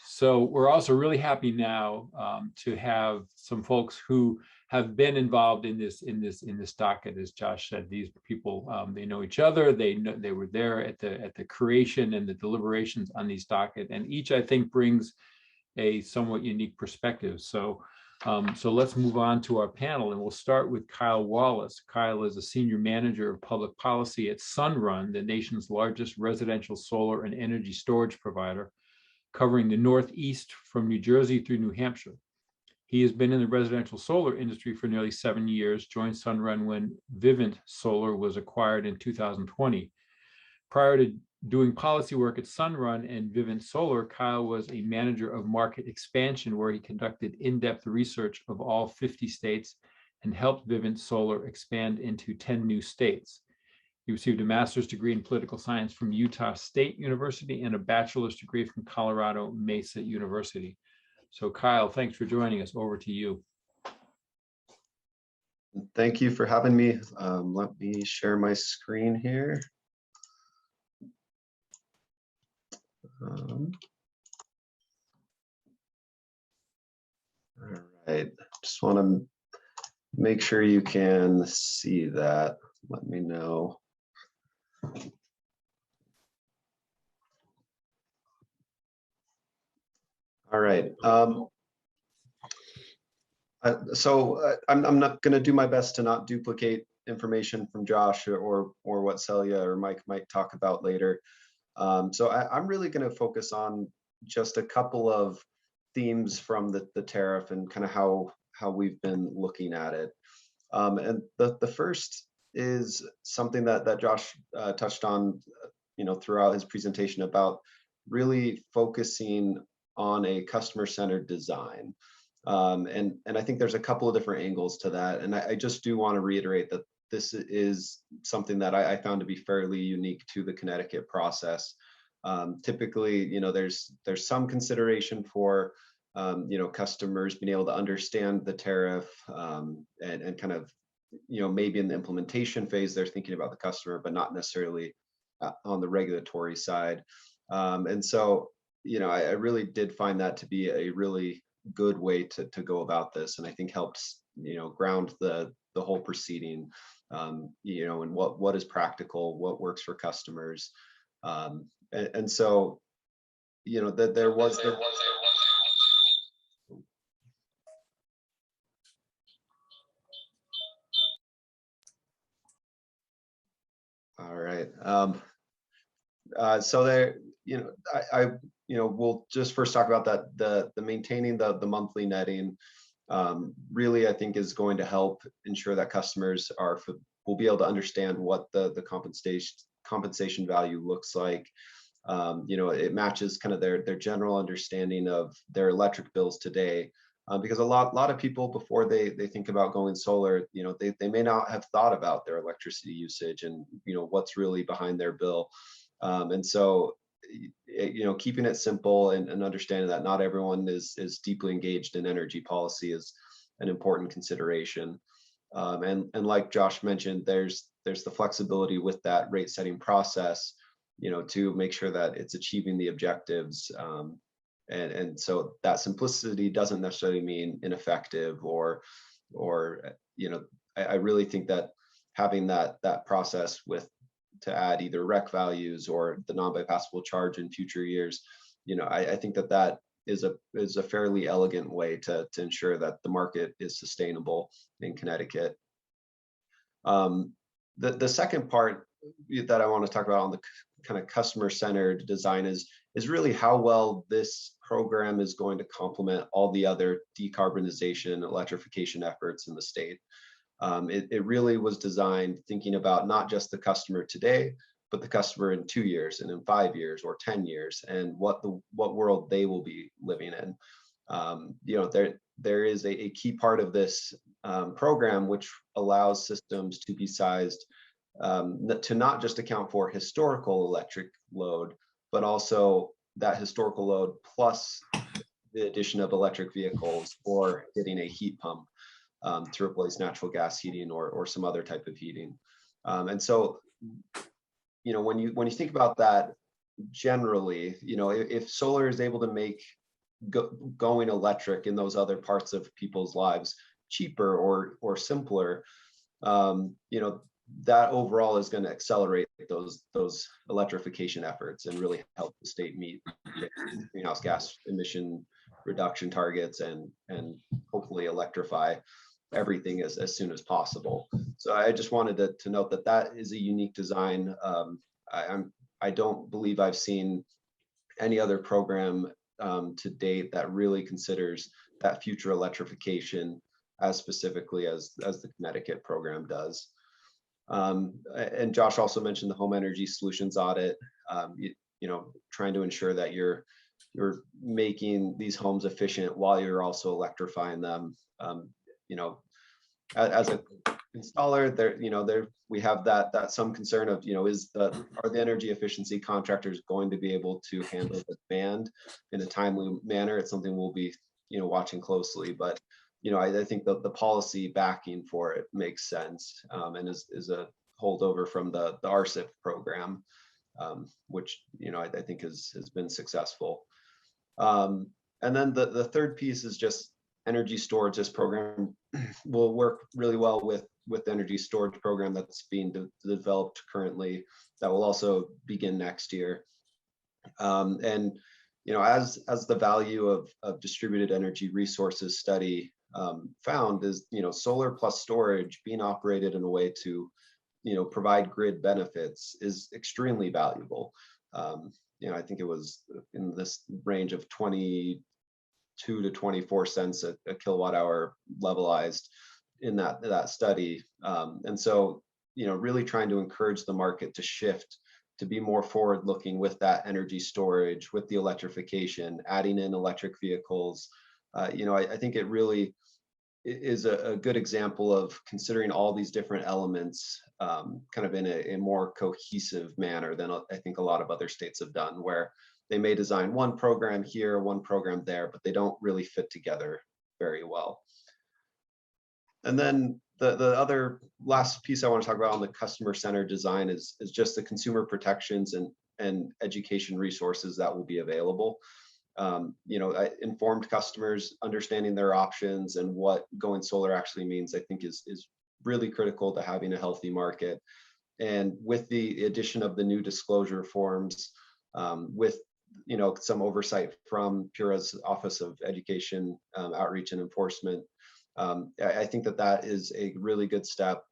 So we're also really happy now to have some folks who have been involved in this docket. As Josh said, these people they know each other. They were there at the creation and the deliberations on these docket, and each I think brings a somewhat unique perspective. So let's move on to our panel, and we'll start with Kyle Wallace. Kyle is a senior manager of public policy at Sunrun, the nation's largest residential solar and energy storage provider, covering the Northeast from New Jersey through New Hampshire. He has been in the residential solar industry for nearly 7 years, joined Sunrun when Vivint Solar was acquired in 2020. Prior to doing policy work at Sunrun and Vivint Solar, Kyle was a manager of market expansion, where he conducted in-depth research of all 50 states and helped Vivint Solar expand into 10 new states. He received a master's degree in political science from Utah State University and a bachelor's degree from Colorado Mesa University. So Kyle, thanks for joining us. Over to you. Thank you for having me. Let me share my screen here. All right, just want to make sure you can see that. Let me know. All right. So I'm not going to do my best to not duplicate information from Josh or what Selya or Mike might talk about later. So I'm really going to focus on just a couple of themes from the tariff and kind of how we've been looking at it. And the first is something that Josh touched on, throughout his presentation, about really focusing on a customer-centered design. And I think there's a couple of different angles to that. And I just do want to reiterate that this is something that I found to be fairly unique to the Connecticut process. Typically, there's some consideration for customers being able to understand the tariff, and kind of, maybe in the implementation phase, they're thinking about the customer, but not necessarily on the regulatory side. And so, I really did find that to be a really good way to go about this, and I think helps, ground the whole proceeding, and what is practical, what works for customers. And so, that there was all right. So there, we'll just first talk about that. The maintaining the monthly netting, really, I think, is going to help ensure that customers will be able to understand what the compensation value looks like. It matches kind of their general understanding of their electric bills today. Because a lot of people, before they think about going solar, they may not have thought about their electricity usage and what's really behind their bill. And so, keeping it simple and understanding that not everyone is deeply engaged in energy policy is an important consideration. And like Josh mentioned, there's the flexibility with that rate setting process, to make sure that it's achieving the objectives. And so that simplicity doesn't necessarily mean ineffective or I really think that having that process to add either rec values or the non-bypassable charge in future years, I think that is a fairly elegant way to ensure that the market is sustainable in Connecticut. The second part that I want to talk about on the kind of customer-centered design is really how well this program is going to complement all the other decarbonization, electrification efforts in the state. It really was designed thinking about not just the customer today, but the customer in 2 years and in 5 years or 10 years, and what world they will be living in. There is a key part of this program which allows systems to be sized to not just account for historical electric load, but also that historical load plus the addition of electric vehicles or getting a heat pump to replace natural gas heating or some other type of heating. And so, when you think about that generally, if solar is able to make going electric in those other parts of people's lives cheaper or simpler, you know, that overall is going to accelerate those electrification efforts and really help the state meet greenhouse gas emission reduction targets and hopefully electrify everything as soon as possible. So I just wanted to note that that is a unique design. I don't believe I've seen any other program to date that really considers that future electrification as specifically as the Connecticut program does. And Josh also mentioned the home energy solutions audit, you know, trying to ensure that you're making these homes efficient while you're also electrifying them. You know, as a installer, there, you know, we have that some concern of, you know, are the energy efficiency contractors going to be able to handle the demand in a timely manner? It's something we'll be, you know, watching closely, but you know, I think the policy backing for it makes sense, and is a holdover from the RSIP program, which, you know, I think has been successful. And then the third piece is just energy storage. This program will work really well with the energy storage program that's being developed currently, that will also begin next year. And you know, as the value of distributed energy resources study found is, you know, solar plus storage being operated in a way to, you know, provide grid benefits is extremely valuable. You know, I think it was in this range of 22 to 24 cents a kilowatt hour levelized in that study. And so, you know, really trying to encourage the market to shift to be more forward looking with that energy storage, with the electrification, adding in electric vehicles. You know, I think it really is a good example of considering all these different elements kind of in a more cohesive manner than I think a lot of other states have done, where they may design one program here, one program there, but they don't really fit together very well. And then the other last piece I want to talk about on the customer-centered design is just the consumer protections and education resources that will be available. You know, informed customers understanding their options and what going solar actually means, I think is really critical to having a healthy market. And with the addition of the new disclosure forms, with, you know, some oversight from PURA's Office of Education, Outreach and Enforcement, I think that is a really good step.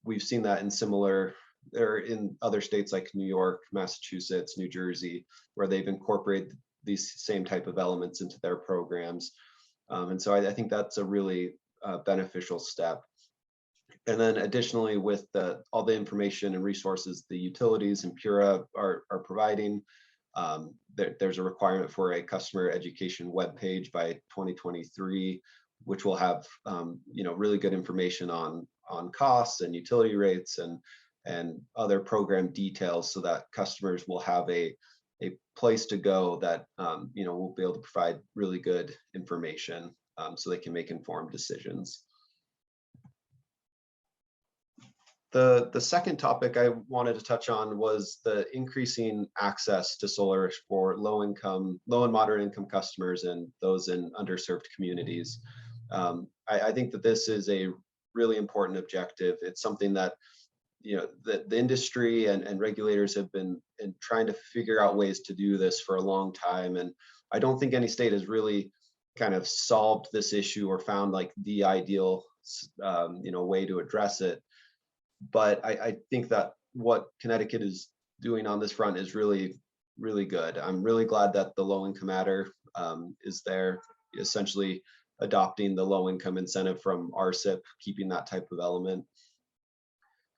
We've seen that in other states like New York, Massachusetts, New Jersey, where they've incorporated these same type of elements into their programs. And so I think that's a really beneficial step. And then additionally, with all the information and resources the utilities and PURA are providing, there's a requirement for a customer education webpage by 2023, which will have you know, really good information on costs and utility rates and other program details, so that customers will have a place to go that you know, will be able to provide really good information so they can make informed decisions. The second topic I wanted to touch on was the increasing access to solar for low and moderate income customers and those in underserved communities. I think that this is a really important objective. It's something that, you know, the industry and regulators have been trying to figure out ways to do this for a long time. And I don't think any state has really kind of solved this issue or found like the ideal you know, way to address it. But I think that what Connecticut is doing on this front is really, really good. I'm really glad that the low income adder is there, essentially adopting the low income incentive from RSIP, keeping that type of element.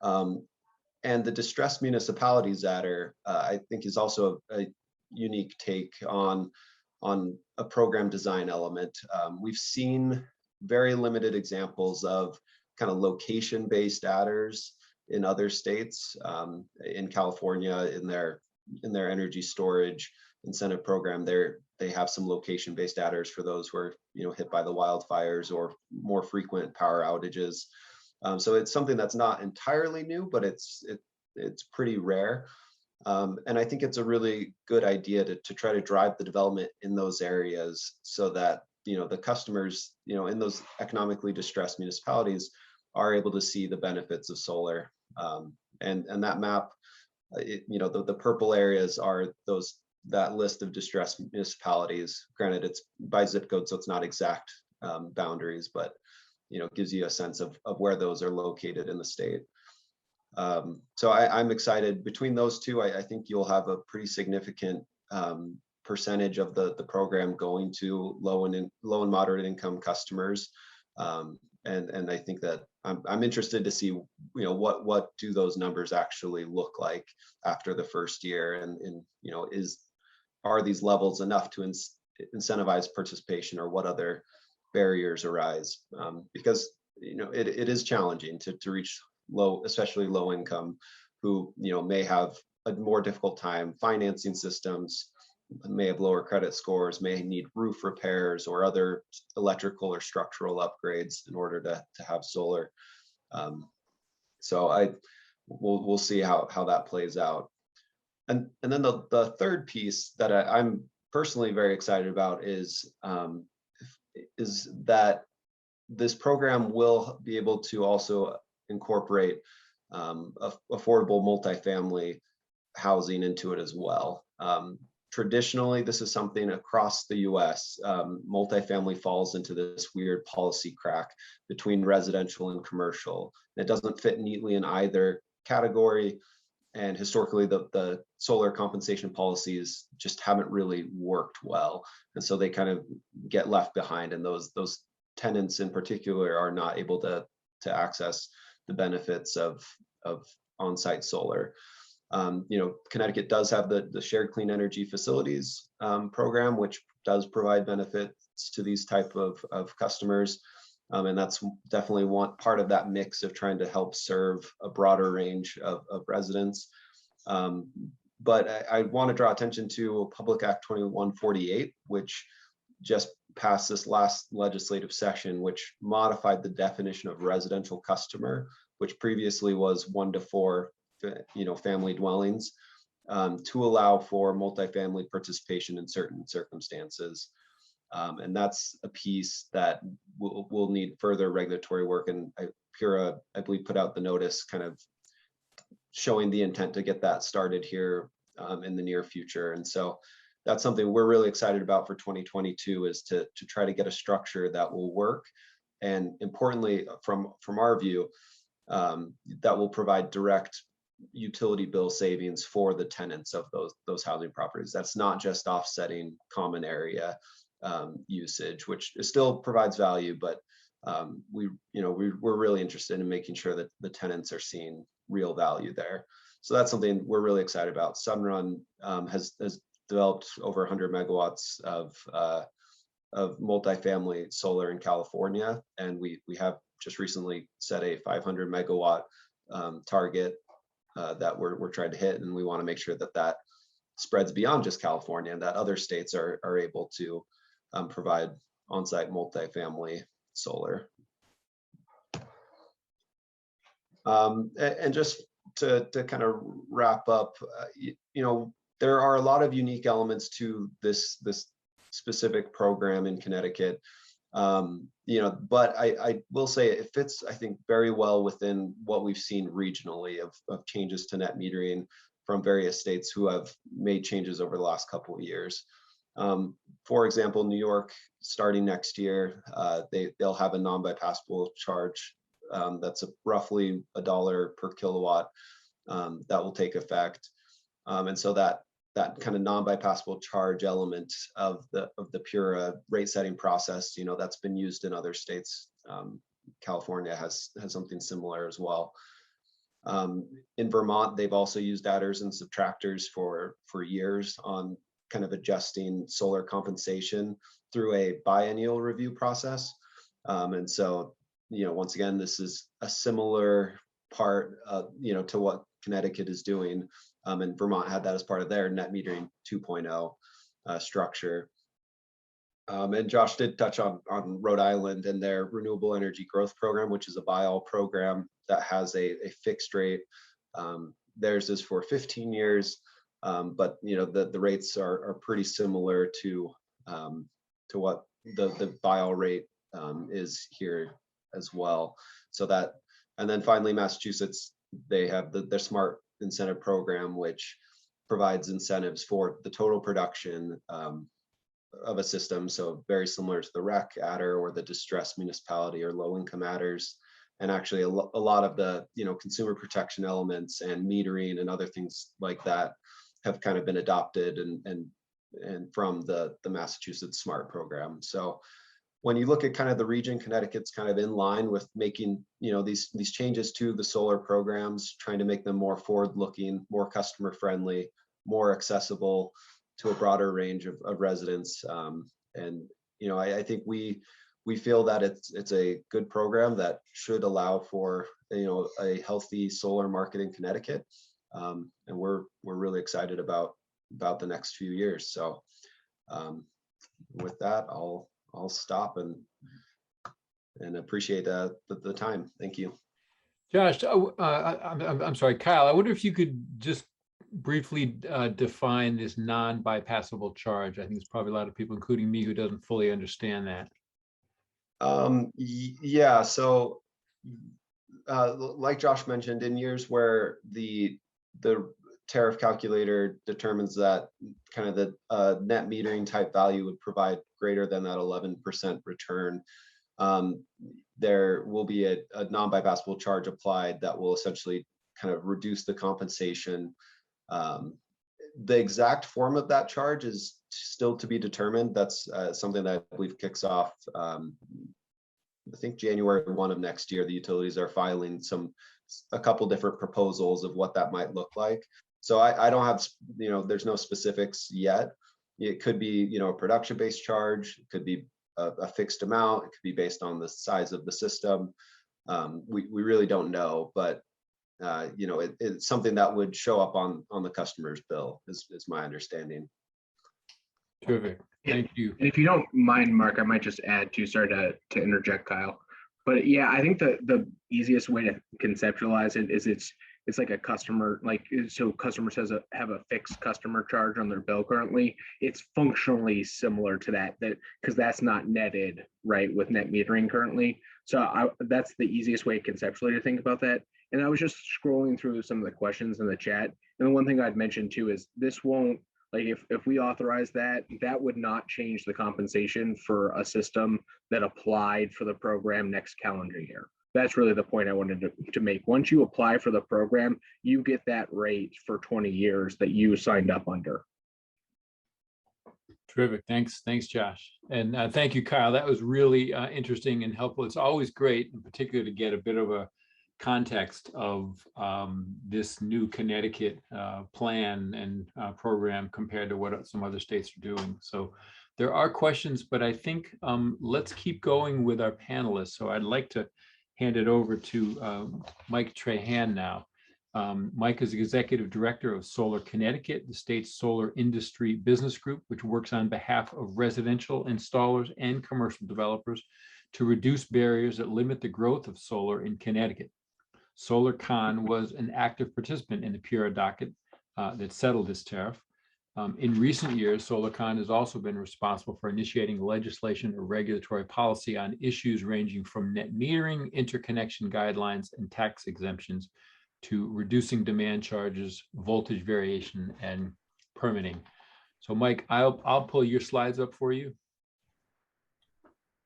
And the distressed municipalities adder, I think, is also a unique take on a program design element. We've seen very limited examples of kind of location-based adders in other states. In California, in their energy storage incentive program, they have some location-based adders for those who are, you know, hit by the wildfires or more frequent power outages. So it's something that's not entirely new, but it's pretty rare. And I think it's a really good idea to try to drive the development in those areas so that, the customers, in those economically distressed municipalities are able to see the benefits of solar. And that map, the purple areas are that list of distressed municipalities. Granted, it's by zip code, so it's not exact boundaries, but gives you a sense of where those are located in the state. So I'm excited. Between those two, I think you'll have a pretty significant percentage of the program going to low and moderate income customers. And I think that I'm interested to see, what do those numbers actually look like after the first year, and are these levels enough to incentivize participation, or what other barriers arise? Because it is challenging to reach especially low income, who may have a more difficult time financing systems, may have lower credit scores, may need roof repairs or other electrical or structural upgrades in order to have solar. So we'll see how that plays out. And then the third piece that I'm personally very excited about is that this program will be able to also incorporate affordable multifamily housing into it as well. Traditionally, this is something across the US, multifamily falls into this weird policy crack between residential and commercial. It doesn't fit neatly in either category. And historically, the solar compensation policies just haven't really worked well. And so they kind of get left behind, and those tenants in particular are not able to access the benefits of on-site solar. Connecticut does have the Shared Clean Energy Facilities program, which does provide benefits to these type of customers. And that's definitely one part of that mix of trying to help serve a broader range of residents. But I want to draw attention to Public Act 2148, which just passed this last legislative session, which modified the definition of residential customer, which previously was 1 to 4 family dwellings, to allow for multifamily participation in certain circumstances. And that's a piece that will need further regulatory work. And PURA, I believe, put out the notice kind of showing the intent to get that started here in the near future. And so that's something we're really excited about for 2022, is to try to get a structure that will work. And importantly, from our view, that will provide direct utility bill savings for the tenants of those housing properties. That's not just offsetting common area usage, which still provides value, but we're really interested in making sure that the tenants are seeing real value there. So that's something we're really excited about. Sunrun has developed over 100 megawatts of multifamily solar in California, and we have just recently set a 500 megawatt target that we're trying to hit, and we want to make sure that spreads beyond just California, and that other states are able to provide on-site multifamily solar. And just to kind of wrap up, there are a lot of unique elements to this specific program in Connecticut. But I will say it fits, I think, very well within what we've seen regionally of changes to net metering from various states who have made changes over the last couple of years. For example, New York, starting next year, they'll have a non-bypassable charge that's roughly $1 per kilowatt that will take effect. And so that kind of non-bypassable charge element of the PURA rate setting process, that's been used in other states. California has something similar as well. In Vermont, they've also used adders and subtractors for years on kind of adjusting solar compensation through a biennial review process. And so, once again, this is a similar part, to what Connecticut is doing. And Vermont had that as part of their net metering 2.0 structure. And Josh did touch on Rhode Island and their renewable energy growth program, which is a buy-all program that has a fixed rate theirs is for 15 years, but the rates are pretty similar to what the buy-all rate is here as well. So that, and then finally, Massachusetts, they have their smart incentive program, which provides incentives for the total production of a system. So very similar to the REC adder or the distressed municipality or low income adders. And actually a lot of the consumer protection elements and metering and other things like that have kind of been adopted and from the Massachusetts SMART program. So when you look at kind of the region, Connecticut's kind of in line with making these changes to the solar programs, trying to make them more forward-looking, more customer friendly, more accessible to a broader range of residents. I think we feel that it's a good program that should allow for a healthy solar market in Connecticut, and we're really excited about the next few years. So with that, I'll stop and appreciate the time. Thank you. Josh, I'm sorry, Kyle, I wonder if you could just briefly define this non-bypassable charge. I think there's probably a lot of people, including me, who doesn't fully understand that. Yeah, so like Josh mentioned, in years where the tariff calculator determines that kind of the net metering type value would provide greater than that 11% return, there will be a non-bypassable charge applied that will essentially kind of reduce the compensation. The exact form of that charge is still to be determined. That's something that I believe kicks off, I think January 1 of next year. The utilities are filing a couple different proposals of what that might look like. So I don't have, there's no specifics yet. It could be, a production-based charge. It could be a fixed amount. It could be based on the size of the system. We really don't know, but it's something that would show up on the customer's bill is my understanding. Terrific. Thank you. And if you don't mind, Mark, I might just add to, sorry to interject, Kyle. But yeah, I think the easiest way to conceptualize it is it's like a customer, so customers have a fixed customer charge on their bill currently. It's functionally similar to that because that's not netted, right, with net metering currently. So that's the easiest way conceptually to think about that. And I was just scrolling through some of the questions in the chat. And the one thing I'd mention too is this won't, if we authorize that would not change the compensation for a system that applied for the program next calendar year. That's really the point I wanted to make. Once you apply for the program, you get that rate for 20 years that you signed up under. Terrific. Thanks, Josh. And thank you, Kyle. That was really interesting and helpful. It's always great, in particular, to get a bit of a context of this new Connecticut plan and program compared to what some other states are doing. So there are questions, but I think let's keep going with our panelists. So I'd like to hand it over to Mike Trahan now. Mike is the Executive Director of Solar Connecticut, the state's solar industry business group, which works on behalf of residential installers and commercial developers to reduce barriers that limit the growth of solar in Connecticut. SolarCon was an active participant in the PURA docket that settled this tariff. In recent years, SolarCon has also been responsible for initiating legislation or regulatory policy on issues ranging from net metering, interconnection guidelines, and tax exemptions to reducing demand charges, voltage variation, and permitting. So Mike, I'll pull your slides up for you.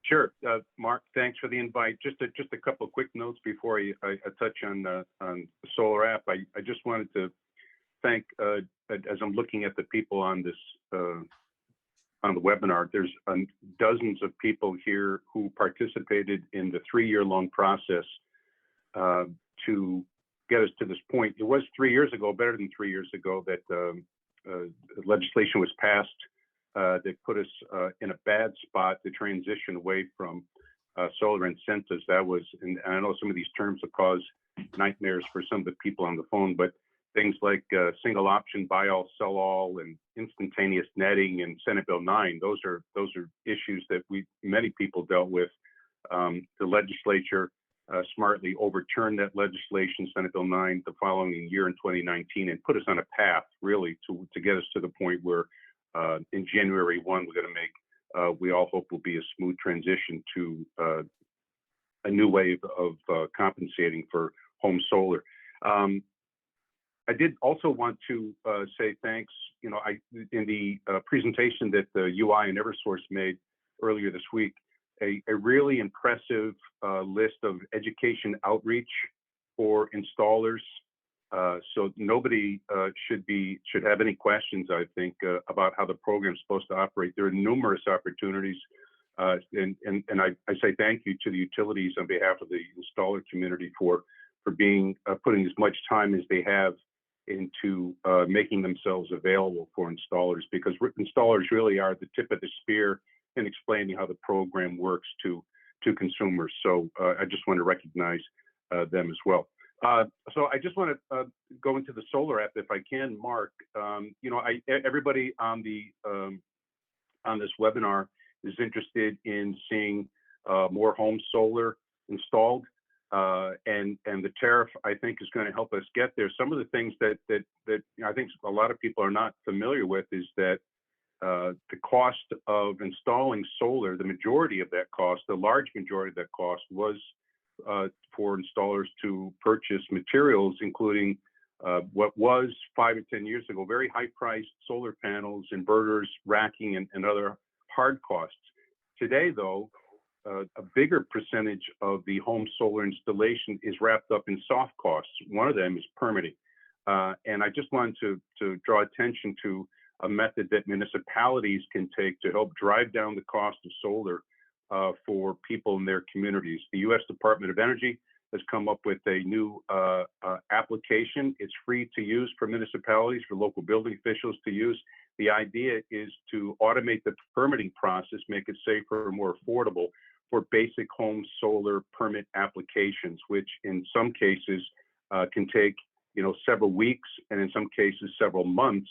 Sure, Mark, thanks for the invite. Just a couple of quick notes before I touch on the Solar app. I just wanted to thank, as I'm looking at the people on this on the webinar, there's dozens of people here who participated in the 3-year-long process to get us to this point. It was 3 years ago, better than 3 years ago, that legislation was passed that put us in a bad spot to transition away from solar incentives. That was, and I know some of these terms have caused nightmares for some of the people on the phone, but things like single option buy all, sell all, and instantaneous netting and Senate Bill 9, those are issues that many people dealt with. The legislature smartly overturned that legislation, Senate Bill 9, the following year in 2019, and put us on a path really to get us to the point where in January 1, we're going to make, we all hope will be a smooth transition to a new way of compensating for home solar. I did also want to say thanks. You know, in the presentation that the UI and Eversource made earlier this week, a really impressive list of education outreach for installers. So nobody should have any questions, I think, about how the program is supposed to operate. There are numerous opportunities, and I say thank you to the utilities on behalf of the installer community for being putting as much time as they have into making themselves available for installers, because installers really are the tip of the spear in explaining how the program works to consumers. So I just want to recognize them as well. So I just want to go into the solar app if I can, Mark. You know, everybody on this webinar is interested in seeing more home solar installed. And the tariff, I think, is going to help us get there. Some of the things that I think a lot of people are not familiar with is that the cost of installing solar, the majority of that cost, the large majority of that cost was for installers to purchase materials, including what was 5 or 10 years ago, very high-priced solar panels, inverters, racking, and other hard costs. Today, though, a bigger percentage of the home solar installation is wrapped up in soft costs. One of them is permitting. And I just wanted to draw attention to a method that municipalities can take to help drive down the cost of solar for people in their communities. The U.S. Department of Energy has come up with a new application. It's free to use for municipalities, for local building officials to use. The idea is to automate the permitting process, make it safer and more affordable for basic home solar permit applications, which in some cases can take, you know, several weeks, and in some cases several months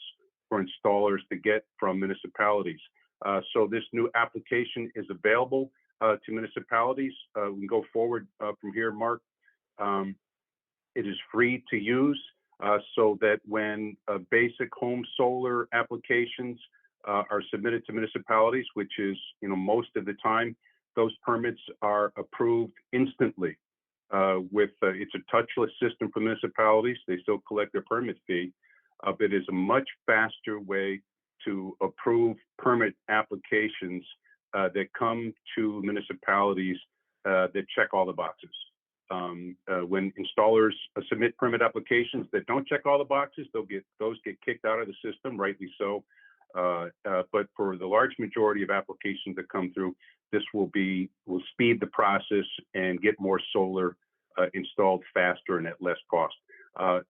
for installers to get from municipalities. So this new application is available to municipalities. We can go forward from here, Mark. It is free to use, so that when basic home solar applications are submitted to municipalities, which is, you know, most of the time, those permits are approved instantly. It's a touchless system for municipalities. They still collect their permit fee, but it is a much faster way to approve permit applications that come to municipalities that check all the boxes. When installers submit permit applications that don't check all the boxes, those get kicked out of the system, rightly so. But for the large majority of applications that come through, this will speed the process and get more solar installed faster and at less cost.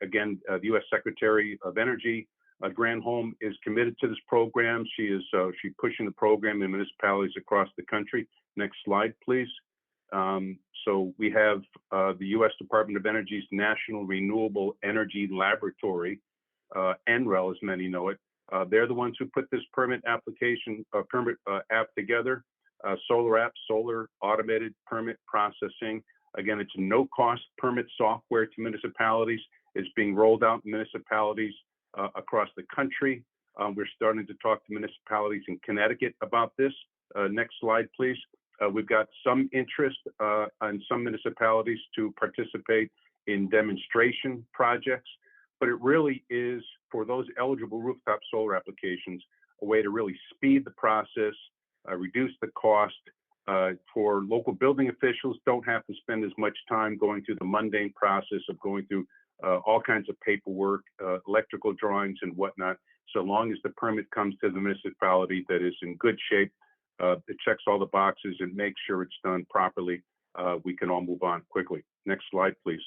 Again, the U.S. Secretary of Energy, Granholm, is committed to this program. She's pushing the program in municipalities across the country. Next slide, please. So we have the U.S. Department of Energy's National Renewable Energy Laboratory, NREL, as many know it. They're the ones who put this permit application, app together. Solar app, solar automated permit processing. Again, it's no-cost permit software to municipalities. It's being rolled out in municipalities across the country. We're starting to talk to municipalities in Connecticut about this. Next slide, please. We've got some interest on some municipalities to participate in demonstration projects, but it really is, for those eligible rooftop solar applications, a way to really speed the process, reduce the cost. For local building officials, don't have to spend as much time going through the mundane process of going through all kinds of paperwork, electrical drawings and whatnot. So long as the permit comes to the municipality that is in good shape, it checks all the boxes and makes sure it's done properly, we can all move on quickly. Next slide, please.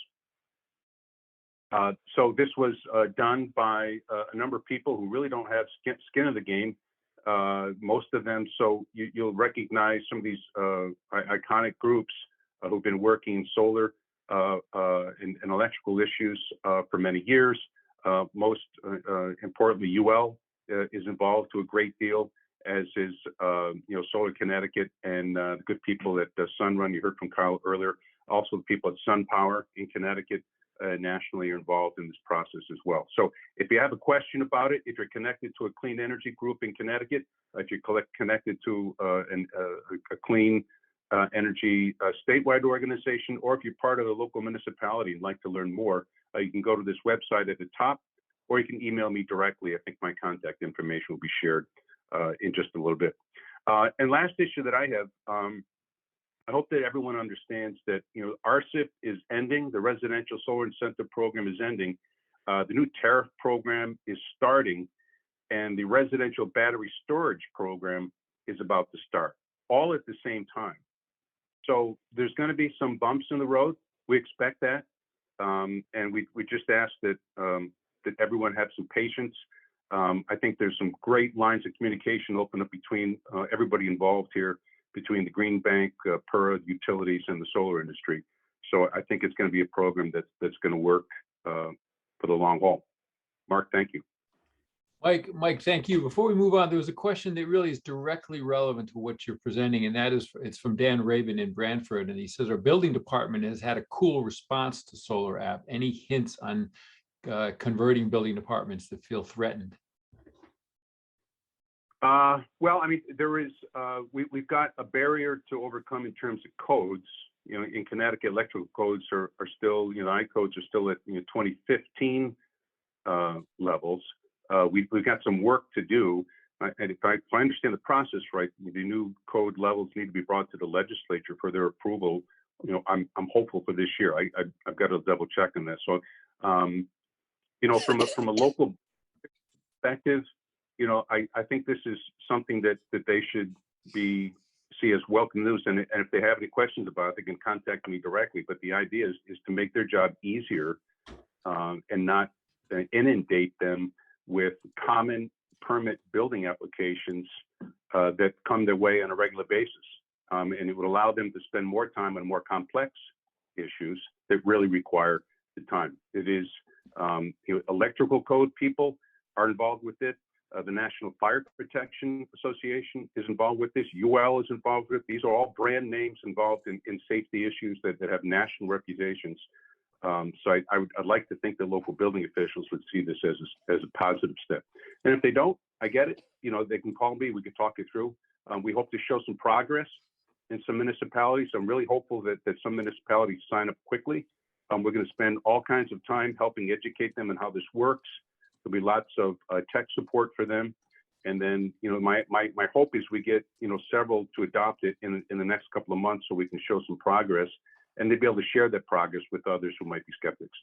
So this was done by a number of people who really don't have skin in the game. Most of them, so you'll recognize some of these iconic groups who've been working in solar and electrical issues for many years. Most importantly, UL is involved to a great deal, as is Solar Connecticut and the good people at Sunrun. You heard from Kyle earlier. Also, the people at SunPower in Connecticut nationally are involved in this process as well. So if you have a question about it, if you're connected to a clean energy group in Connecticut, if you're connected to a clean energy statewide organization, or if you're part of a local municipality and like to learn more, you can go to this website at the top, or you can email me directly. I think my contact information will be shared in just a little bit. And last issue that I have, I hope that everyone understands that, RSIP is ending. The residential solar incentive program is ending. The new tariff program is starting, and the residential battery storage program is about to start, all at the same time. So there's going to be some bumps in the road. We expect that, and we just ask that that everyone have some patience. I think there's some great lines of communication open up between everybody involved here, between the Green Bank, PURA, utilities, and the solar industry. So I think it's going to be a program that's going to work for the long haul. Mark, thank you. Mike, thank you. Before we move on, there was a question that really is directly relevant to what you're presenting, and that is, it's from Dan Rabin in Brantford, and he says, our building department has had a cool response to Solar App. Any hints on converting building departments that feel threatened? Well, I mean, there is, we've got a barrier to overcome in terms of codes. In Connecticut, electrical codes are still, I codes are still at 2015 levels. We've got some work to do. And if I understand the process right, the new code levels need to be brought to the legislature for their approval. I'm hopeful for this year. I've got to double check on that. So, from a local perspective, I think this is something that they should see as welcome news. And if they have any questions about it, they can contact me directly. But the idea is to make their job easier and not inundate them with common permit building applications that come their way on a regular basis. And it would allow them to spend more time on more complex issues that really require the time. It is electrical code people are involved with it. The National Fire Protection Association is involved with this. UL is involved with it. These are all brand names involved in safety issues that have national reputations. So I'd like to think that local building officials would see this as a positive step. And if they don't, I get it. They can call me. We can talk it through. We hope to show some progress in some municipalities. I'm really hopeful that some municipalities sign up quickly. We're going to spend all kinds of time helping educate them on how this works. There'll be lots of tech support for them. And then, my hope is we get, several to adopt it in the next couple of months so we can show some progress, and they'd be able to share that progress with others who might be skeptics.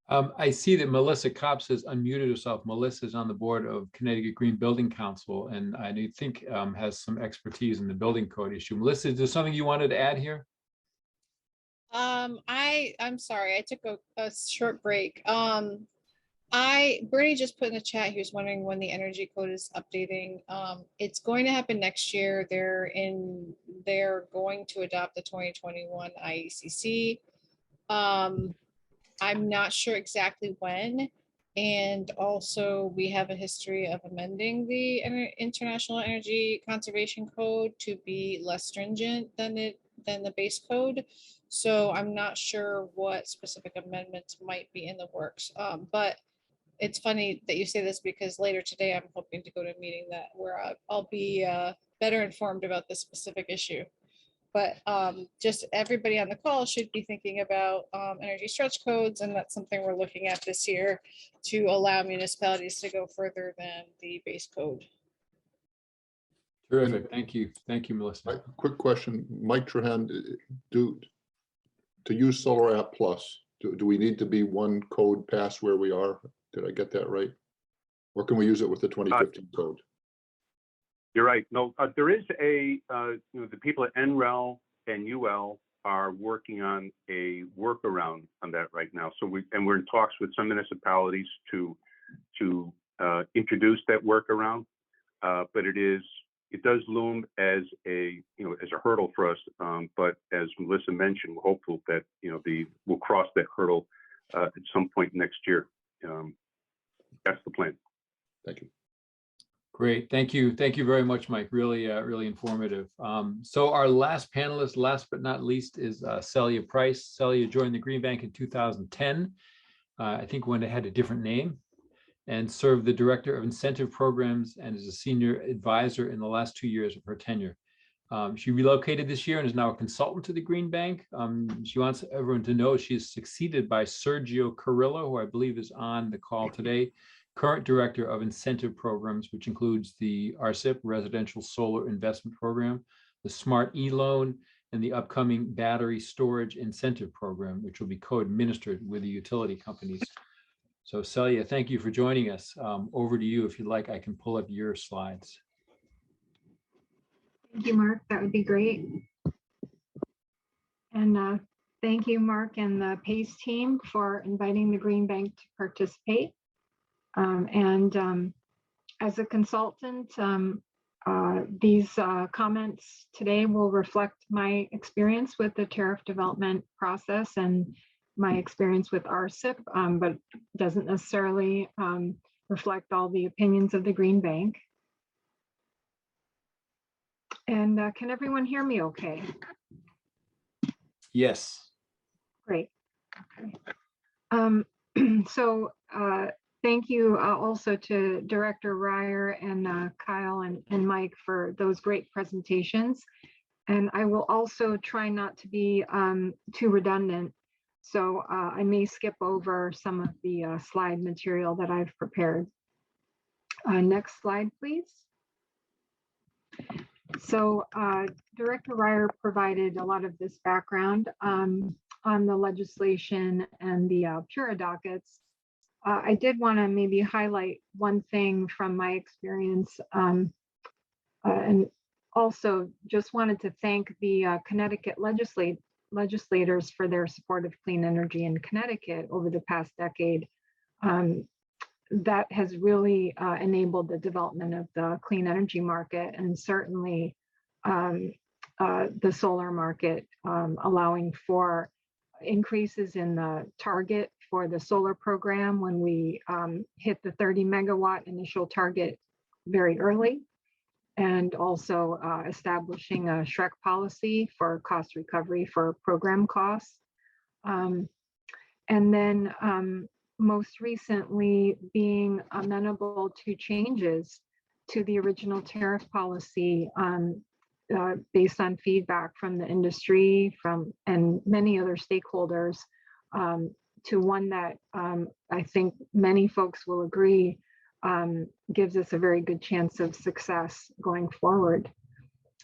I see that Melissa Copps has unmuted herself. Melissa is on the board of Connecticut Green Building Council, and I think has some expertise in the building code issue. Melissa, is there something you wanted to add here? I'm sorry, I took a short break. Bernie just put in the chat, he was wondering when the energy code is updating. It's going to happen next year. They're going to adopt the 2021 IECC. I'm not sure exactly when. And also we have a history of amending the International Energy Conservation Code to be less stringent than the base code. So I'm not sure what specific amendments might be in the works. But it's funny that you say this because later today I'm hoping to go to a meeting where I'll be better informed about this specific issue. But just everybody on the call should be thinking about energy stretch codes, and that's something we're looking at this year to allow municipalities to go further than the base code. Terrific. Thank you, Melissa. Quick question, Mike Trahan, to use Solar App Plus, do we need to be one code past where we are? Did I get that right? Or can we use it with the 2015 code? You're right. No, there is the people at NREL and UL are working on a workaround on that right now. So we're in talks with some municipalities to introduce that workaround. But it does loom as a hurdle for us. But as Melissa mentioned, we're hopeful that we'll cross that hurdle at some point next year. That's the plan. Thank you. Great, thank you very much, Mike. Really, really informative. So our last panelist, last but not least, is Selya Price. Selya joined the Green Bank in 2010. I think when it had a different name, and served the Director of Incentive Programs and is a senior advisor in the last 2 years of her tenure. She relocated this year and is now a consultant to the Green Bank. She wants everyone to know she is succeeded by Sergio Carrillo, who I believe is on the call today, current Director of Incentive Programs, which includes the RSIP Residential Solar Investment Program, the Smart E-Loan, and the upcoming Battery Storage Incentive Program, which will be co-administered with the utility companies. So Selya, thank you for joining us. Over to you. If you'd like, I can pull up your slides. Thank you, Mark. That would be great. And thank you, Mark and the PACE team for inviting the Green Bank to participate. As a consultant, these comments today will reflect my experience with the tariff development process and my experience with RSIP, but doesn't necessarily reflect all the opinions of the Green Bank. And can everyone hear me okay? Yes. Great. Okay. Thank you also to Director Ryer and Kyle and Mike for those great presentations. And I will also try not to be too redundant. So I may skip over some of the slide material that I've prepared. Next slide, please. So Director Ryer provided a lot of this background on the legislation and the PURA dockets. I did want to maybe highlight one thing from my experience, and also just wanted to thank the Connecticut legislators for their support of clean energy in Connecticut over the past decade. That has really enabled the development of the clean energy market, and certainly the solar market, allowing for increases in the target for the solar program when we hit the 30 megawatt initial target very early, and also establishing a SHREC policy for cost recovery for program costs. And then most recently being amenable to changes to the original tariff policy based on feedback from the industry and many other stakeholders, to one that I think many folks will agree gives us a very good chance of success going forward.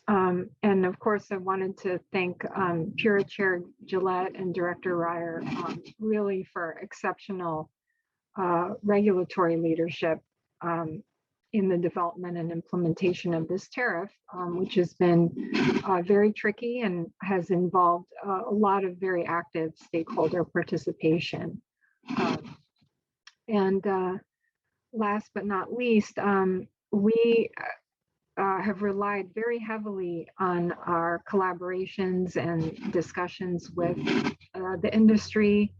And of course, I wanted to thank PURA Chair Gillette and Director Ryer really for exceptional regulatory leadership in the development and implementation of this tariff, which has been very tricky and has involved a lot of very active stakeholder participation. Last but not least, we have relied very heavily on our collaborations and discussions with the industry.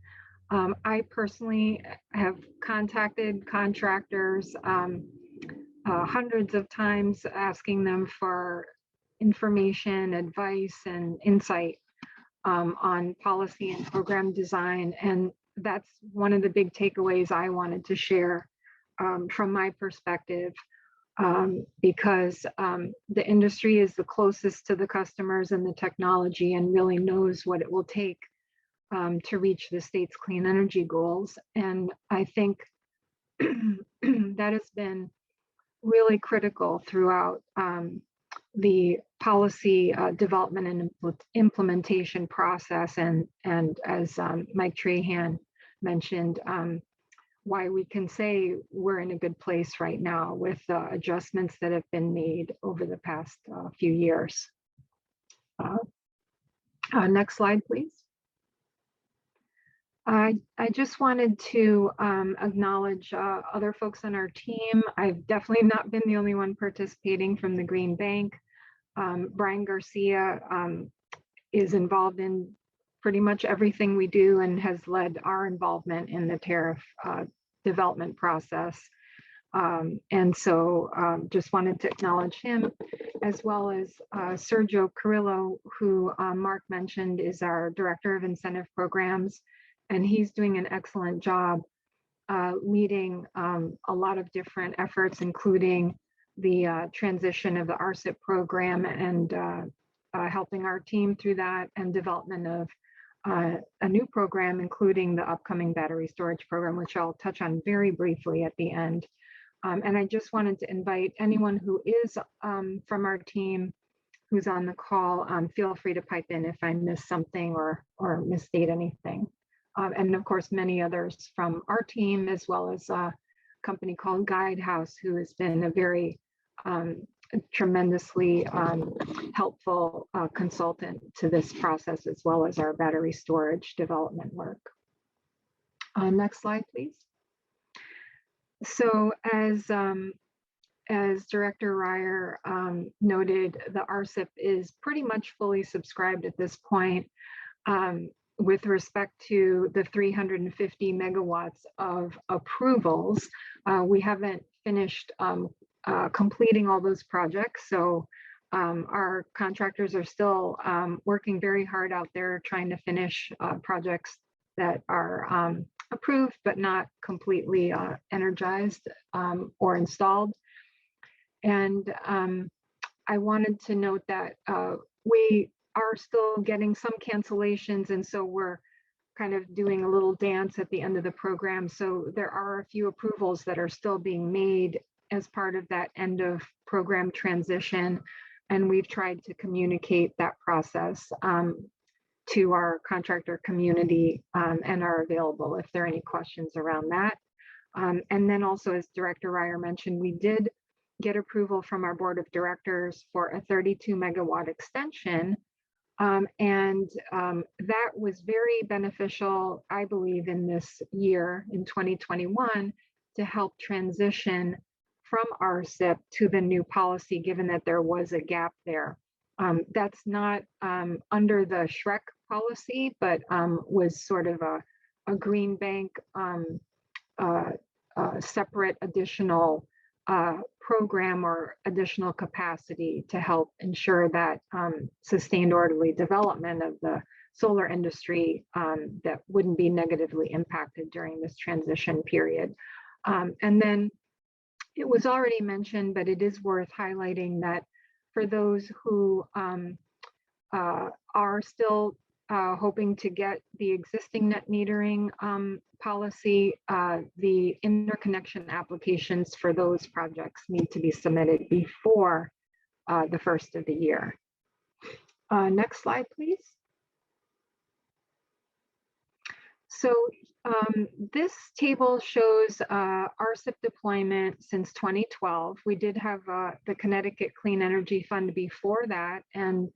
I personally have contacted contractors hundreds of times, asking them for information, advice, and insight on policy and program design. And that's one of the big takeaways I wanted to share from my perspective. Because the industry is the closest to the customers and the technology and really knows what it will take to reach the state's clean energy goals. And I think that has been really critical throughout the policy development and implementation process. And as Mike Trahan mentioned, why we can say we're in a good place right now with adjustments that have been made over the past few years. Next slide, please. I just wanted to acknowledge other folks on our team. I've definitely not been the only one participating from the Green Bank. Brian Garcia is involved in pretty much everything we do and has led our involvement in the tariff development process. And so just wanted to acknowledge him, as well as Sergio Carrillo, who Mark mentioned is our Director of Incentive Programs. And he's doing an excellent job leading a lot of different efforts, including the transition of the RSIP program and helping our team through that, and development of a new program, including the upcoming battery storage program, which I'll touch on very briefly at the end. And I just wanted to invite anyone who is from our team who's on the call, feel free to pipe in if I miss something or misstate anything. And of course, many others from our team, as well as a company called Guidehouse, who has been a very tremendously helpful consultant to this process, as well as our battery storage development work. Next slide, please. So as Director Ryer noted, the RSIP is pretty much fully subscribed at this point. With respect to the 350 megawatts of approvals, we haven't finished completing all those projects. So our contractors are still working very hard out there trying to finish projects that are approved but not completely energized or installed. And I wanted to note that we are still getting some cancellations, and so we're kind of doing a little dance at the end of the program. So there are a few approvals that are still being made as part of that end of program transition, and we've tried to communicate that process to our contractor community and are available if there are any questions around that. And then also, as Director Ryer mentioned, we did get approval from our board of directors for a 32 megawatt extension. And that was very beneficial, I believe, in this year, in 2021, to help transition from RSIP to the new policy, given that there was a gap there. That's not under the SHREC policy, but was sort of a green bank separate additional program or additional capacity to help ensure that sustained orderly development of the solar industry that wouldn't be negatively impacted during this transition period. And then it was already mentioned, but it is worth highlighting that for those who are still hoping to get the existing net metering policy, the interconnection applications for those projects need to be submitted before the first of the year. Next slide, please. So this table shows RSIP deployment since 2012. We did have the Connecticut Clean Energy Fund before that, and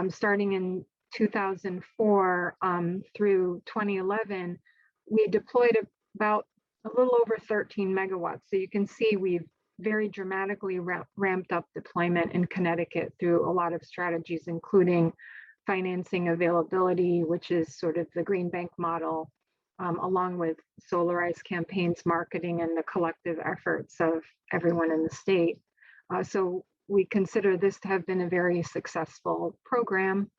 starting in 2004 through 2011, we deployed about a little over 13 megawatts. So you can see we've very dramatically ramped up deployment in Connecticut through a lot of strategies, including financing availability, which is sort of the green bank model, along with Solarize campaigns, marketing, and the collective efforts of everyone in the state. So we consider this to have been a very successful program.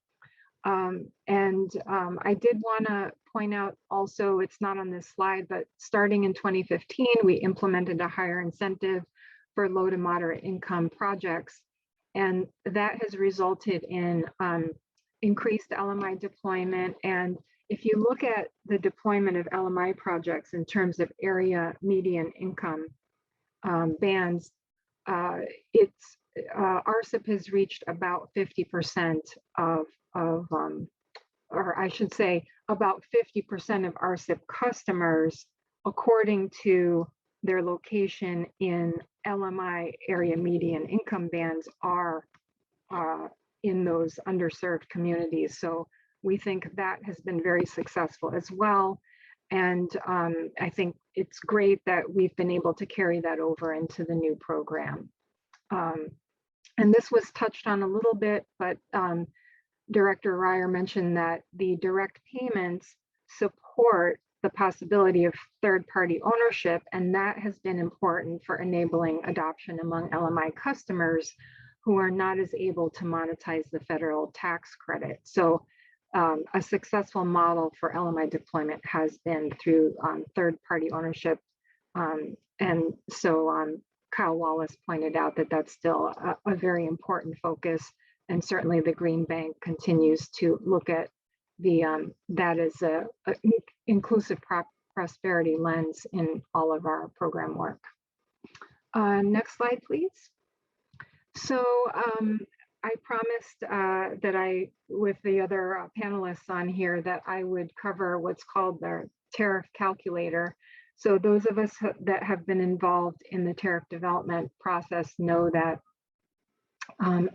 I did want to point out also, it's not on this slide, but starting in 2015, we implemented a higher incentive for low to moderate income projects. And that has resulted in increased LMI deployment. And if you look at the deployment of LMI projects in terms of area median income bands, RSIP has reached about 50% or I should say about 50% of RSIP customers, according to their location in LMI area median income bands, are in those underserved communities. So we think that has been very successful as well. And I think it's great that we've been able to carry that over into the new program. And this was touched on a little bit, but Director Ryer mentioned that the direct payments support the possibility of third-party ownership, and that has been important for enabling adoption among LMI customers who are not as able to monetize the federal tax credit. So a successful model for LMI deployment has been through third-party ownership. And so Kyle Wallace pointed out that that's still a very important focus. And certainly the Green Bank continues to look at that as a inclusive prosperity lens in all of our program work. Next slide, please. So I promised that with the other panelists on here, that I would cover what's called the tariff calculator. So those of us that have been involved in the tariff development process know that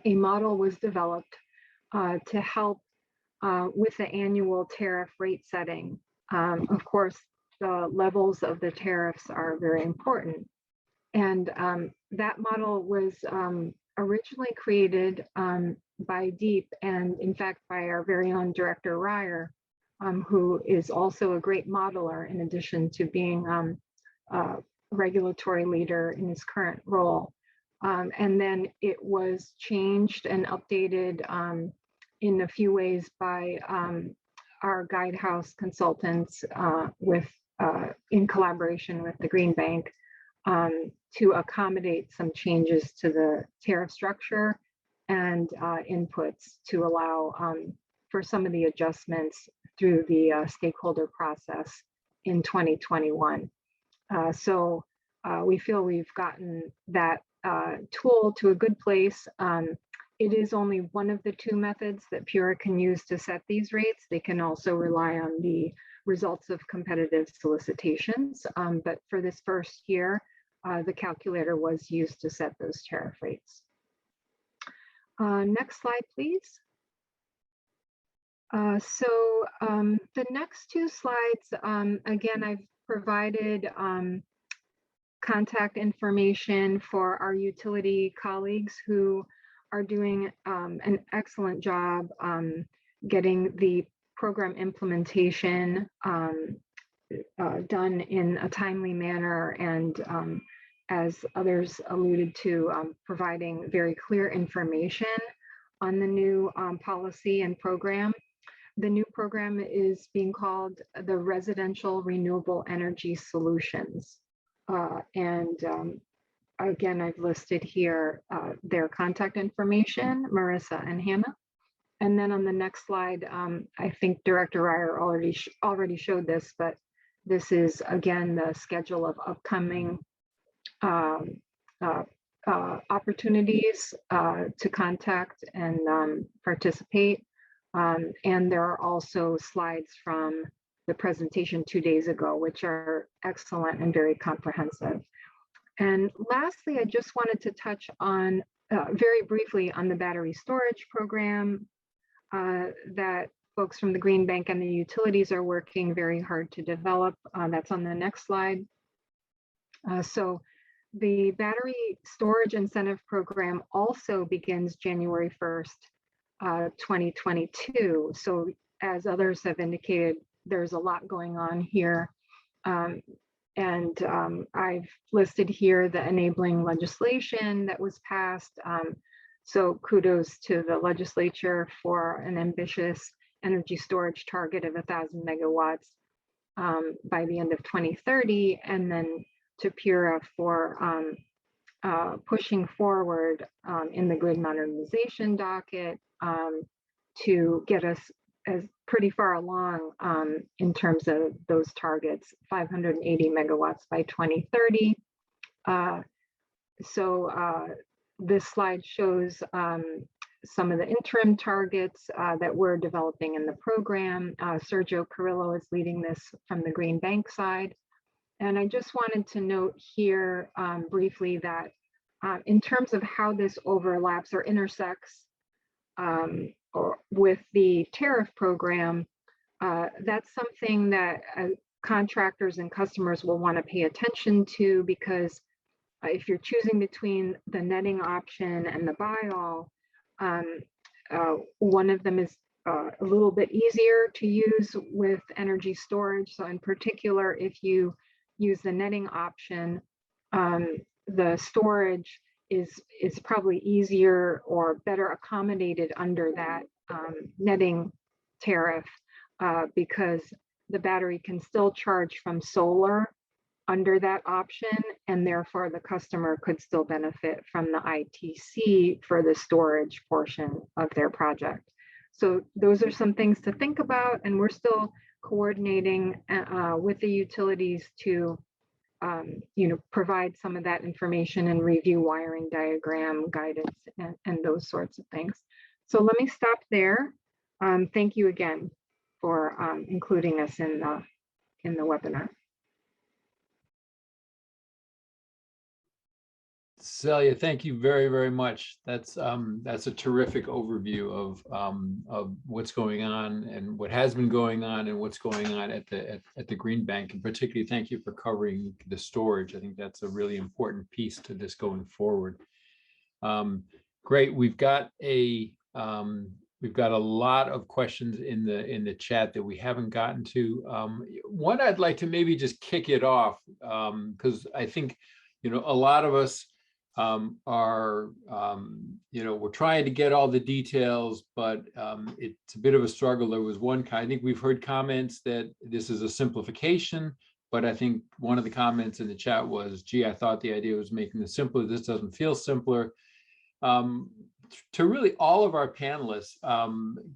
a model was developed to help with the annual tariff rate setting. Of course, the levels of the tariffs are very important. And that model was originally created by DEEP, and in fact by our very own Director Ryer, who is also a great modeler in addition to being a regulatory leader in his current role. And then it was changed and updated in a few ways by our Guidehouse consultants in collaboration with the Green Bank to accommodate some changes to the tariff structure and inputs to allow for some of the adjustments through the stakeholder process in 2021. So we feel we've gotten that tool to a good place. It is only one of the two methods that PURA can use to set these rates. They can also rely on the results of competitive solicitations. But for this first year, the calculator was used to set those tariff rates. Next slide, please. So the next two slides, again, I've provided contact information for our utility colleagues who are doing an excellent job getting the program implementation done in a timely manner, and as others alluded to, providing very clear information on the new policy and program. The new program is being called the Residential Renewable Energy Solutions. Again, I've listed here their contact information, Marissa and Hannah. And then on the next slide, I think Director Ryer already showed this, but this is again the schedule of upcoming opportunities to contact and participate. And there are also slides from the presentation 2 days ago, which are excellent and very comprehensive. And lastly, I just wanted to touch on very briefly on the battery storage program that folks from the Green Bank and the utilities are working very hard to develop. That's on the next slide. So the battery storage incentive program also begins January 1st, 2022. So as others have indicated, there's a lot going on here. I've listed here the enabling legislation that was passed. So kudos to the legislature for an ambitious energy storage target of 1,000 megawatts by the end of 2030, and then to PURA for pushing forward in the grid modernization docket to get us pretty far along in terms of those targets, 580 megawatts by 2030. This slide shows some of the interim targets that we're developing in the program. Sergio Carrillo is leading this from the Green Bank side. And I just wanted to note here briefly that in terms of how this overlaps or intersects with the tariff program, that's something that contractors and customers will want to pay attention to, because if you're choosing between the netting option and the buy-all, one of them is a little bit easier to use with energy storage. So in particular, if you use the netting option, the storage is probably easier or better accommodated under that netting tariff because the battery can still charge from solar under that option, and therefore the customer could still benefit from the ITC for the storage portion of their project. So those are some things to think about, and we're still coordinating with the utilities to provide some of that information and review wiring diagram guidance and those sorts of things. So let me stop there. Thank you again for including us in the webinar. Selya, thank you very, very much. That's a terrific overview of what's going on and what has been going on and what's going on at the Green Bank. And particularly, thank you for covering the storage. I think that's a really important piece to this going forward. Great. We've got a lot of questions in the chat that we haven't gotten to. One I'd like to maybe just kick it off because I think a lot of us we're trying to get all the details, but it's a bit of a struggle. There was I think we've heard comments that this is a simplification, but I think one of the comments in the chat was, gee, I thought the idea was making it simpler. This doesn't feel simpler. To really all of our panelists,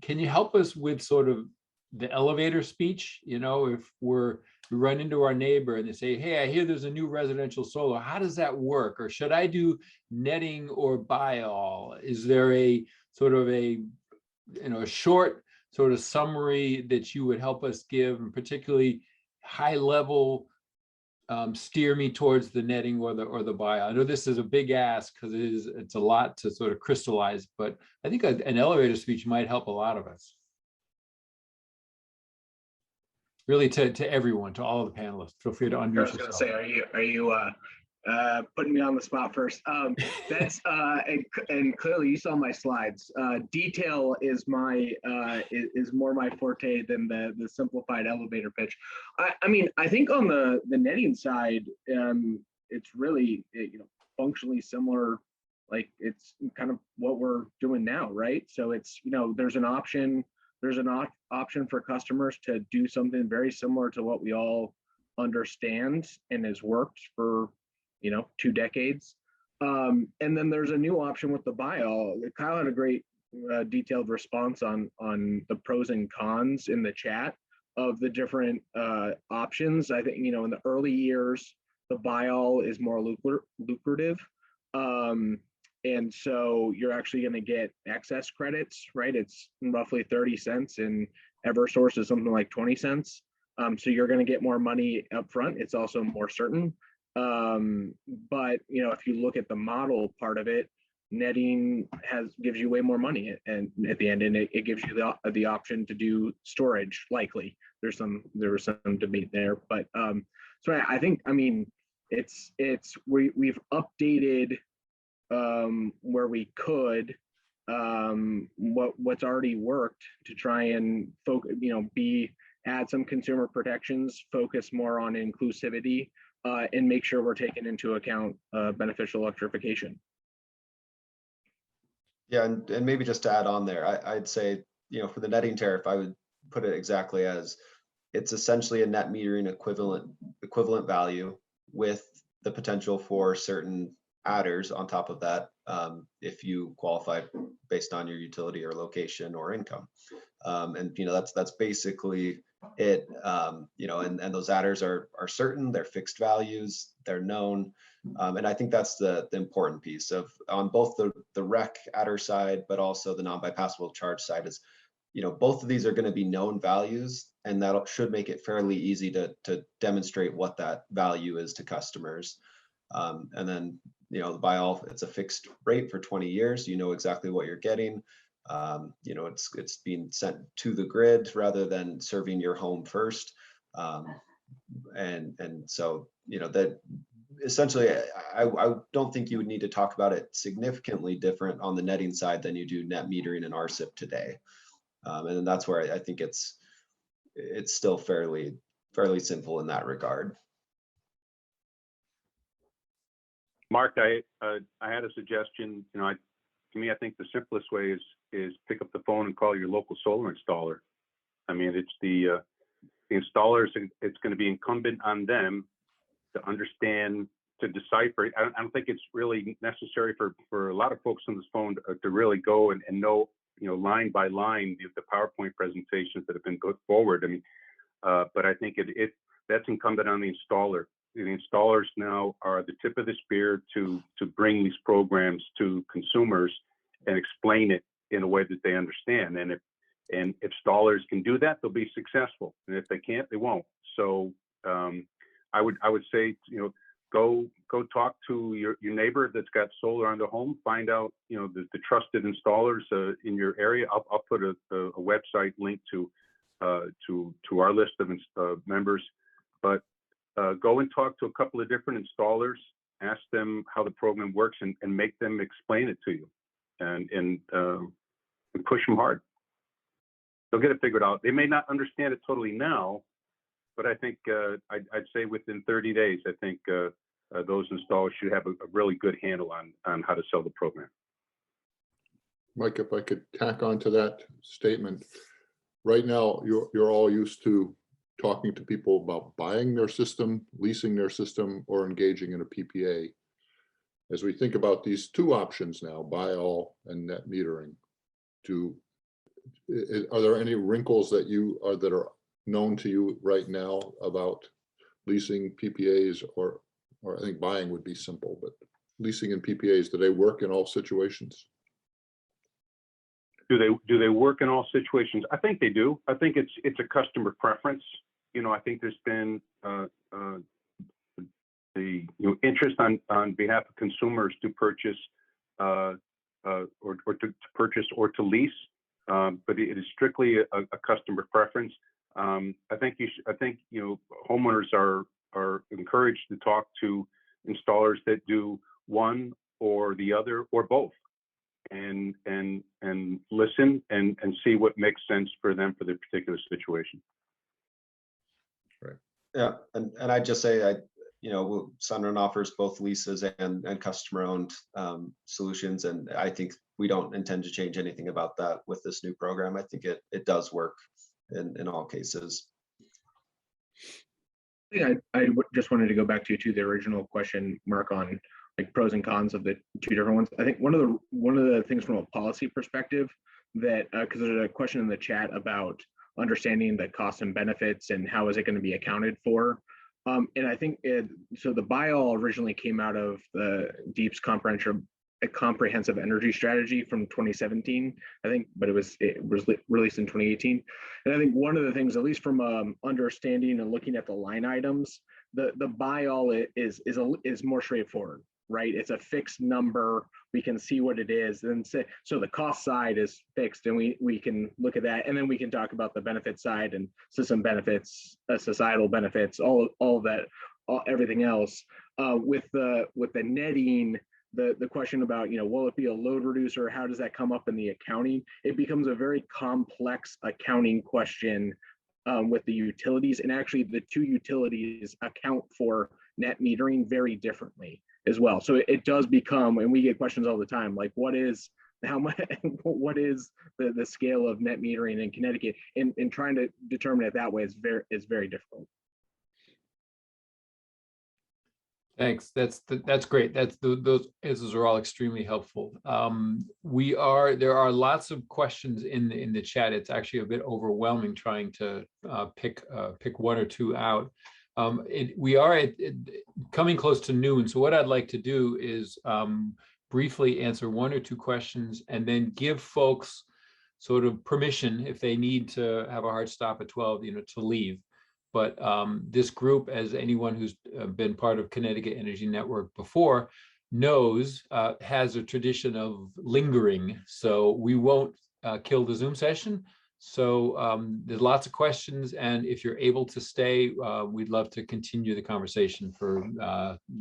can you help us with sort of the elevator speech? If we run into our neighbor and they say, hey, I hear there's a new residential solar. How does that work? Or should I do netting or buy all? Is there a sort of a short sort of summary that you would help us give, and particularly high level, steer me towards the netting or the buy all? I know this is a big ask because it's a lot to sort of crystallize, but I think an elevator speech might help a lot of us. Really to everyone, to all of the panelists. Feel free to unmute yourself. I was going to say, are you putting me on the spot first? That's and clearly you saw my slides. Detail is is more my forte than the simplified elevator pitch. I mean, I think on the netting side, it's really functionally similar. Like it's kind of what we're doing now, right? So it's there's an option. There's an option for customers to do something very similar to what we all understand and has worked for 2 decades. And then there's a new option with the buy all. Kyle had a great detailed response on the pros and cons in the chat of the different options. I think in the early years, the buy all is more lucrative. And so you're actually going to get excess credits, right? It's roughly 30 cents, and Eversource is something like 20 cents. So you're going to get more money up front. It's also more certain. But if you look at the model part of it, netting gives you way more money, and at the end, and it gives you the option to do storage. Likely, there was some debate there, but so I think we've updated where we could what's already worked to try and focus, add some consumer protections, focus more on inclusivity, and make sure we're taking into account beneficial electrification. Yeah, and maybe just to add on there, I'd say, for the netting tariff, I would put it exactly as it's essentially a net metering equivalent value with the potential for certain adders on top of that if you qualify based on your utility or location or income. And that's basically it. And those adders are certain, they're fixed values, they're known. And I think that's the important piece of on both the REC adder side, but also the non-bypassable charge side is, both of these are going to be known values, and that should make it fairly easy to demonstrate what that value is to customers. And then, the buy all, it's a fixed rate for 20 years. You know exactly what you're getting. It's being sent to the grid rather than serving your home first. And so, that essentially, I don't think you would need to talk about it significantly different on the netting side than you do net metering and RSIP today. And that's where I think it's still fairly simple in that regard. Mark, I had a suggestion. You know, to me, I think the simplest way is pick up the phone and call your local solar installer. I mean, it's the installers. It's going to be incumbent on them to understand, to decipher. I don't think it's really necessary for a lot of folks on this phone to really go and know, you know, line by line the PowerPoint presentations that have been put forward. I mean, but I think that's incumbent on the installer. The installers now are the tip of the spear to bring these programs to consumers and explain it in a way that they understand. And if installers can do that, they'll be successful. And if they can't, they won't. So I would say, you know, go talk to your neighbor that's got solar on the home. Find out, you know, the trusted installers in your area. I'll put a website link to our list of members, but go and talk to a couple of different installers. Ask them how the program works and make them explain it to you, and push them hard. They'll get it figured out. They may not understand it totally now, but I think I'd say within 30 days, I think those installers should have a really good handle on how to sell the program. Mike, if I could tack on to that statement, right now you're all used to talking to people about buying their system, leasing their system, or engaging in a PPA. As we think about these two options now, buy all and net metering, are there any wrinkles that are known to you right now about leasing PPAs, or I think buying would be simple, but leasing and PPAs, do they work in all situations? Do they work in all situations? I think they do. I think it's a customer preference. You know, I think there's been the interest on behalf of consumers to purchase or to purchase or to lease, but it is strictly a customer preference. I think homeowners are encouraged to talk to installers that do one or the other or both, and listen and see what makes sense for them for their particular situation. Right. Yeah, and I'd just say Sunrun offers both leases and customer-owned solutions, and I think we don't intend to change anything about that with this new program. I think it does work in all cases. I just wanted to go back to the original question, Mark, on like pros and cons of the two different ones. I think one of the things from a policy perspective that because there's a question in the chat about understanding the costs and benefits and how is it going to be accounted for. And I think so the buy-all originally came out of the DEEP's comprehensive energy strategy from 2017, I think, but it was released in 2018. And I think one of the things, at least from understanding and looking at the line items, the buy-all is more straightforward, right? It's a fixed number. We can see what it is, and so the cost side is fixed, and we can look at that, and then we can talk about the benefit side and system benefits, societal benefits, all of that, everything else. With the netting, the question about, will it be a load reducer? How does that come up in the accounting? It becomes a very complex accounting question with the utilities, and actually the two utilities account for net metering very differently as well. So it does become, and we get questions all the time, like what is the scale of net metering in Connecticut, and trying to determine it that way is very difficult. Thanks. That's great. Those answers are all extremely helpful. There are lots of questions in the chat. It's actually a bit overwhelming trying to pick one or two out. We are coming close to noon, so what I'd like to do is briefly answer one or two questions and then give folks sort of permission, if they need to have a hard stop at 12, to leave. But this group, as anyone who's been part of Connecticut Energy Network before knows, has a tradition of lingering. So we won't kill the Zoom session. So there's lots of questions, and if you're able to stay, we'd love to continue the conversation for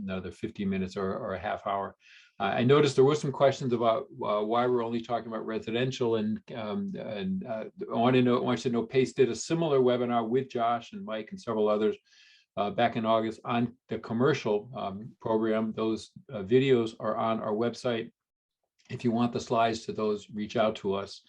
another 50 minutes or a half hour. I noticed there were some questions about why we're only talking about residential, and I want you to know Pace did a similar webinar with Josh and Mike and several others back in August on the commercial program. Those videos are on our website. If you want the slides to those, reach out to us.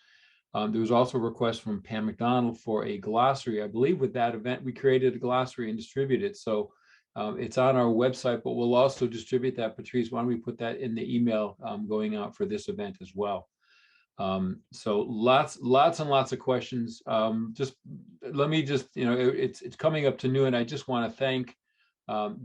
There was also a request from Pam McDonald for a glossary. I believe with that event, we created a glossary and distributed it. So it's on our website, but we'll also distribute that. Patrice, why don't we put that in the email going out for this event as well? So lots and lots of questions. Just let me just, it's coming up to noon. I just want to thank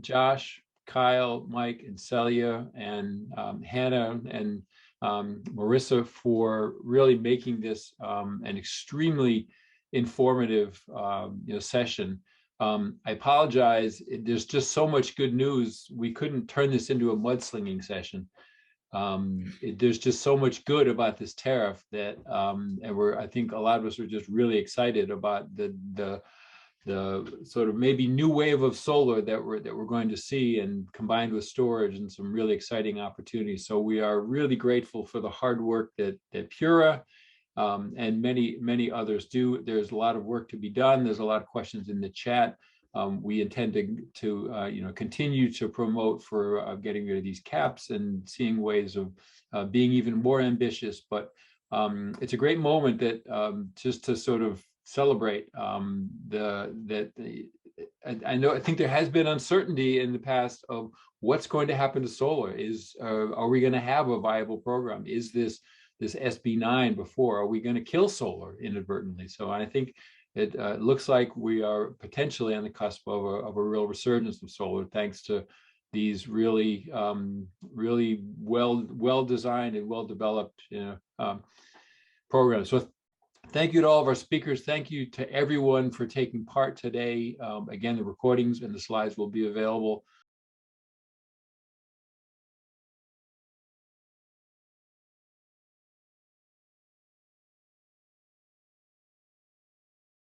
Josh, Kyle, Mike, and Selya, and Hannah, and Marissa for really making this an extremely informative session. I apologize. There's just so much good news. We couldn't turn this into a mudslinging session. There's just so much good about this tariff that, and I think a lot of us are just really excited about the sort of maybe new wave of solar that we're going to see, and combined with storage and some really exciting opportunities. So we are really grateful for the hard work that Pura and many others do. There's a lot of work to be done. There's a lot of questions in the chat. We intend to continue to promote for getting rid of these caps and seeing ways of being even more ambitious. But it's a great moment that just to sort of celebrate I think there has been uncertainty in the past of what's going to happen to solar. Are we going to have a viable program? Is this SB 9 before? Are we going to kill solar inadvertently? So I think it looks like we are potentially on the cusp of a real resurgence of solar, thanks to these really well designed and well developed programs. So thank you to all of our speakers. Thank you to everyone for taking part today. Again, the recordings and the slides will be available